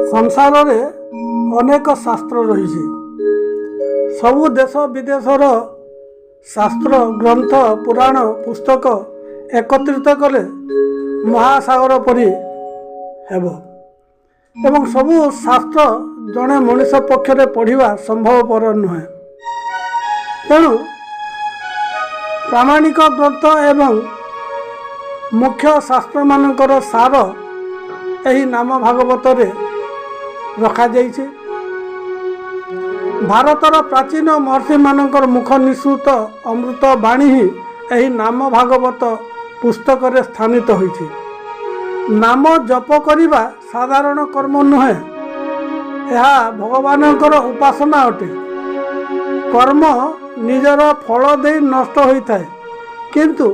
संसार रे अनेक शास्त्र रही। सबु देश विदेशर शास्त्र ग्रंथ पुराण पुस्तक एकत्रित कले महासागर परि हेब एवं सबु शास्त्र जड़े मनीष पक्षरे पढ़ा संभवपर नुहे। तेणु प्रामाणिक ग्रंथ एवं मुख्य शास्त्र मानकर सार यही नाम भागवत रे रखा जाइछे। भारतर प्राचीन महर्षि मानकर मुख निःसृत अमृत बाणी ही यही नाम भागवत पुस्तक रे स्थानित होइछे। नाम जप करिबा साधारण कर्म नुहे, यह भगवानकर उपासना अटे। कर्म निजर फल दे नष्ट होइथाए, किंतु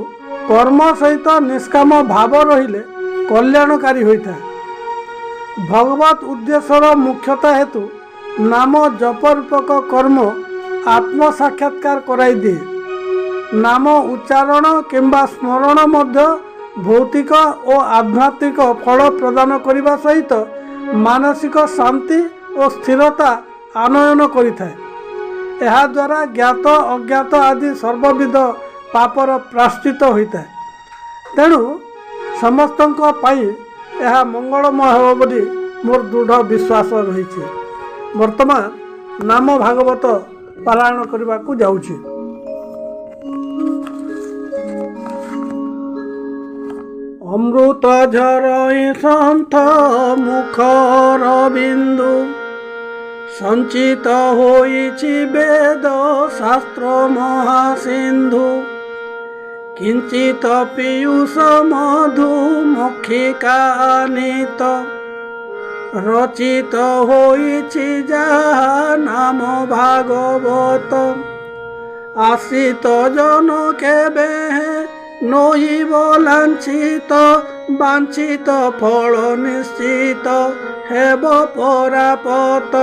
कर्म सहित निष्काम भाव रहिले कल्याणकारी होइथाए। भगवत उद्देश्यर मुख्यता हेतु नाम जप रूपक कर्म आत्म साक्षात्कार कराई दिए। नाम उच्चारण किंबा स्मरण मध्य भौतिक और आध्यात्मिक फल प्रदान करने सहित मानसिक शांति और स्थिरता आनयन करिथाए। यह द्वारा ज्ञात अज्ञात आदि सर्वविध पापर प्राश्चित होता है। तेणु समस्तंक पाई यह मंगलमय हो बोली मोर दृढ़ विश्वास रही। वर्तमान नाम भागवत पारायण करने को जाऊँगी। अमृत झरई सन्थ मुखर बिंदु संचित होइछि वेद शास्त्र महासिंधु। किंचित पीयूष मधु मक्षिका नित रचित होइछि जाहा नाम भागवत। आश्रित जन केबे नहिब लांछित वांछित फल निश्चित हेब परापत।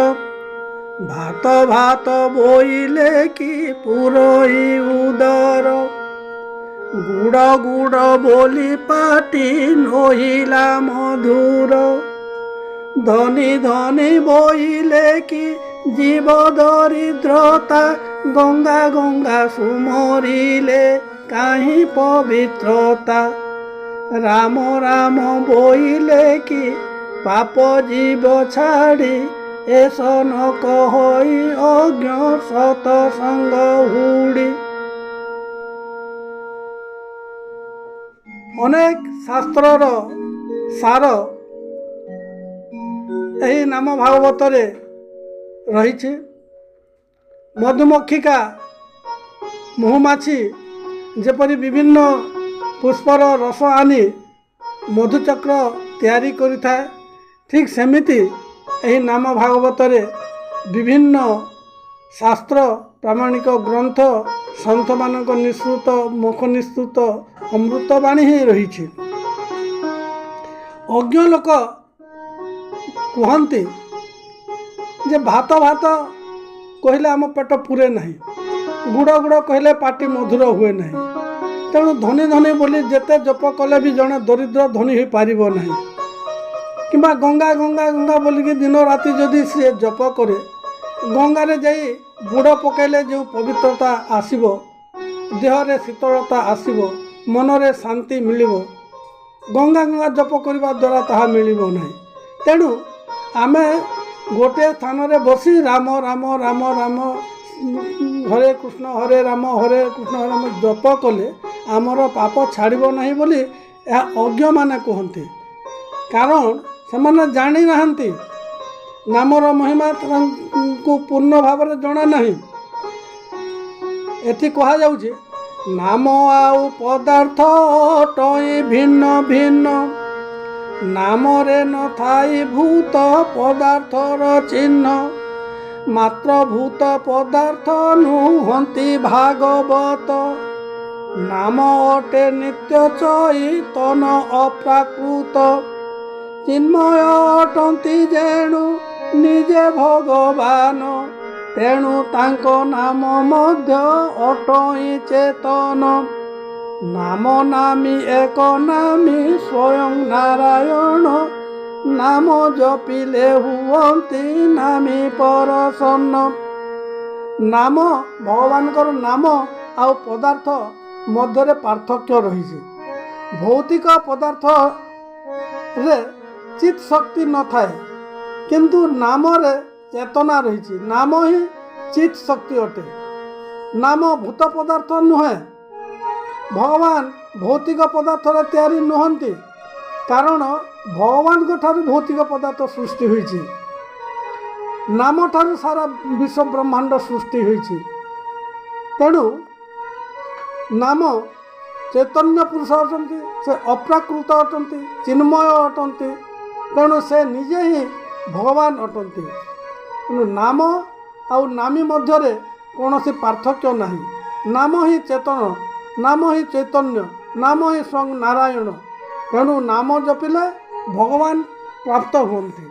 भात भात बोइले कि पुरोई उदर गुड़ गुड़ बोली पाटी नहिला मधुर। धनी धनी बोइले कि जीव दरिद्रता गंगा गंगा सुमरिले काहीं पवित्रता। राम राम बोइले कि पाप जीव छाड़ी ऐसा न कहि अज्ञ सतसंग हुड़ी। अनेक शास्त्रर सार यही नाम भागवत रे रही। मधुमक्षिका महुमाछी जेपरी विभिन्न पुष्पर रस आनी मधुचक्र तैयारी करिथाए, ठीक सेमिति यही नाम भागवत रे विभिन्न शास्त्र प्रामाणिक ग्रंथ सन्थ मानक निःसृत मुख निःसृत अमृतवाणी ही रही। अज्ञ लोक कहते जे भात भात कहले आम पेट पूरे नहीं, गुड़ गुड़ कहले पाटी मधुर हुए नहीं। तेणु धनी धनी बोली जेते जप कले भी जड़े दरिद्र धनी हो पार नहीं। किंबा गंगा गंगा गंगा बोलिकी दिन राति जदि सी जप करे, गंगारे जाई बुड़ पकेले जो पवित्रता आसीबो, देहरे शीतलता आसीबो, मनरे शांति मिलिबो। गंगा गंगा जप करने द्वारा ताहा मिलिबो नहीं। तेणु आमे गोटे स्थान रे बसी राम राम राम राम हरे कृष्ण राम कृष्ण हरे राम जप कले आमर पाप छाड़िबो नहीं बोली यह अज्ञ माने कहते। कारण से जानी नाहंती, नामर महिमा को पूर्ण भाव में जना नहीं। एथि कहा जाउछि नाम आउ पदार्थ टई भिन्न भिन्न। नामरे न थाई भूत पदार्थर चिन्ह। मात्र भूत पदार्थ नुहंती भागवत। नाम अटे नित्य चैतन अप्राकृत। चिन्मय अटंती जेणु निजे भगवान। तेणु तांको नाम मध्य अटई चेतन। नाम नामी एक नामी स्वयं नारायण। ନାମ ଜପିଲେ ହୁଅନ୍ତି ନାମୀ ପରସନ୍ନ। ନାମ ଭଗବାନଙ୍କର ନାମ ଆଉ ପଦାର୍ଥ ମଧ୍ୟରେ ପାର୍ଥକ୍ୟ ରହିଛି। ଭୌତିକ ପଦାର୍ଥରେ ଚିତ୍ ଶକ୍ତି ନଥାଏ, କିନ୍ତୁ ନାମରେ ଚେତନା ରହିଛି। ନାମ ହିଁ ଚିତ୍ ଶକ୍ତି ଅଟେ। ନାମ ଭୂତ ପଦାର୍ଥ ନୁହେଁ। ଭଗବାନ ଭୌତିକ ପଦାର୍ଥରେ ତିଆରି ନୁହନ୍ତି, କାରଣ ଭଗବାନଙ୍କ ଠାରୁ ଭୌତିକ ପଦାର୍ଥ ସୃଷ୍ଟି ହୋଇଛି। ନାମ ଠାରୁ ସାରା ବିଶ୍ୱ ବ୍ରହ୍ମାଣ୍ଡ ସୃଷ୍ଟି ହୋଇଛି। ତେଣୁ ନାମ ଚୈତନ୍ୟ ପୁରୁଷ ଅଟନ୍ତି, ସେ ଅପ୍ରାକୃତ ଅଟନ୍ତି, ଚିନ୍ମୟ ଅଟନ୍ତି। ତେଣୁ ସେ ନିଜେ ହିଁ ଭଗବାନ ଅଟନ୍ତି। ତେଣୁ ନାମ ଆଉ ନାମୀ ମଧ୍ୟରେ କୌଣସି ପାର୍ଥକ୍ୟ ନାହିଁ। ନାମ ହିଁ ଚେତନ, ନାମ ହିଁ ଚୈତନ୍ୟ, ନାମ ହିଁ ସ୍ୱୟଂ ନାରାୟଣ। ତେଣୁ ନାମ ଜପିଲେ ଭଗବାନ ପ୍ରାପ୍ତ ହୁଅନ୍ତି।